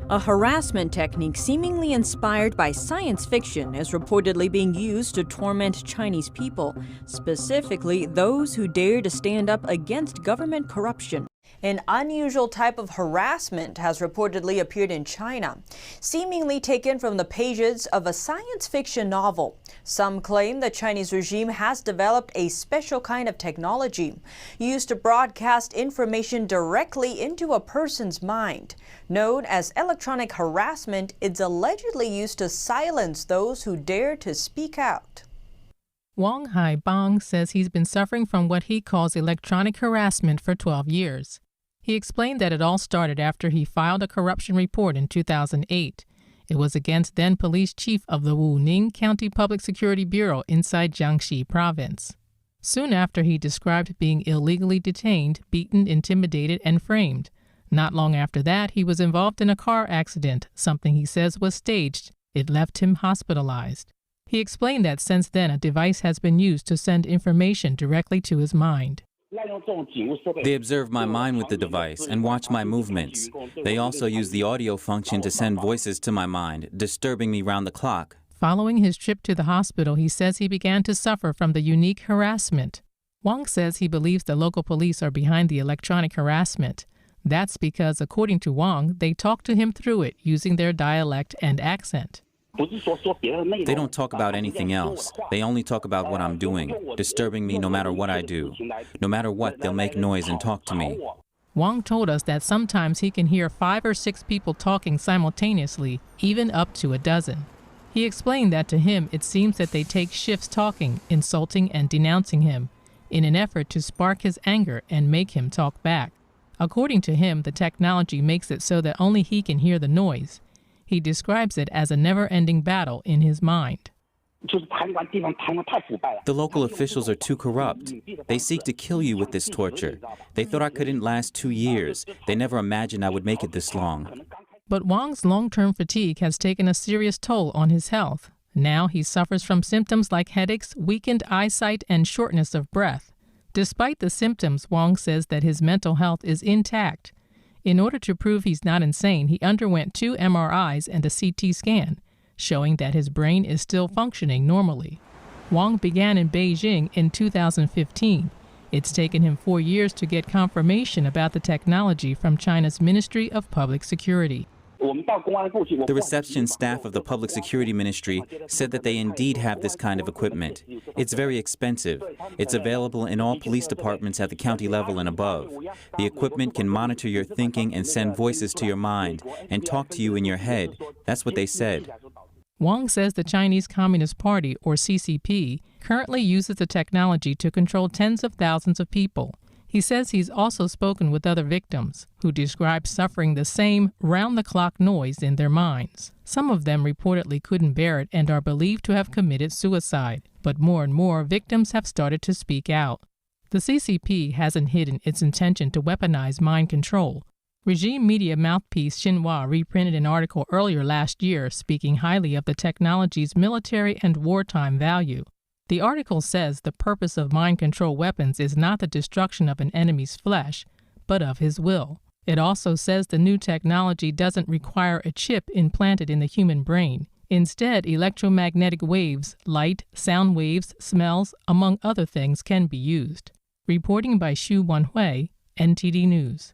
A harassment technique seemingly inspired by science fiction is reportedly being used to torment Chinese people, specifically those who dare to stand up against government corruption. An unusual type of harassment has reportedly appeared in China, seemingly taken from the pages of a science fiction novel. Some claim the Chinese regime has developed a special kind of technology used to broadcast information directly into a person's mind. Known as electronic harassment, it's allegedly used to silence those who dare to speak out. Wang Haibang says he's been suffering from what he calls electronic harassment for 12 years. He explained that it all started after he filed a corruption report in 2008. It was against then police chief of the Wuning County Public Security Bureau inside Jiangxi province. Soon after, he described being illegally detained, beaten, intimidated, and framed. Not long after that, he was involved in a car accident, something he says was staged. It left him hospitalized. He explained that since then, a device has been used to send information directly to his mind. They observe my mind with the device and watch my movements. They also use the audio function to send voices to my mind, disturbing me round the clock. Following his trip to the hospital, he says he began to suffer from the unique harassment. Wang says he believes the local police are behind the electronic harassment. That's because, according to Wang, they talk to him through it using their dialect and accent. They don't talk about anything else. They only talk about what I'm doing, disturbing me no matter what I do. No matter what, they'll make noise and talk to me. Wang told us that sometimes he can hear 5 or 6 people talking simultaneously, even up to a dozen. He explained that to him it seems that they take shifts talking, insulting, and denouncing him, in an effort to spark his anger and make him talk back. According to him, the technology makes it so that only he can hear the noise. He describes it as a never-ending battle in his mind. The local officials are too corrupt. They seek to kill you with this torture. They thought I couldn't last 2 years. They never imagined I would make it this long. But Wang's long-term fatigue has taken a serious toll on his health. Now he suffers from symptoms like headaches, weakened eyesight, and shortness of breath. Despite the symptoms, Wang says that his mental health is intact. In order to prove he's not insane, he underwent 2 MRIs and a CT scan, showing that his brain is still functioning normally. Wang began in Beijing in 2015. It's taken him 4 years to get confirmation about the technology from China's Ministry of Public Security. The reception staff of the Public Security Ministry said that they indeed have this kind of equipment. It's very expensive. It's available in all police departments at the county level and above. The equipment can monitor your thinking and send voices to your mind and talk to you in your head. That's what they said. Wang says the Chinese Communist Party, or CCP, currently uses the technology to control tens of thousands of people. He says he's also spoken with other victims who describe suffering the same round-the-clock noise in their minds. Some of them reportedly couldn't bear it and are believed to have committed suicide. But more and more victims have started to speak out. The CCP hasn't hidden its intention to weaponize mind control. Regime media mouthpiece Xinhua reprinted an article earlier last year speaking highly of the technology's military and wartime value. The article says the purpose of mind control weapons is not the destruction of an enemy's flesh, but of his will. It also says the new technology doesn't require a chip implanted in the human brain. Instead, electromagnetic waves, light, sound waves, smells, among other things, can be used. Reporting by Xu Wanhui, NTD News.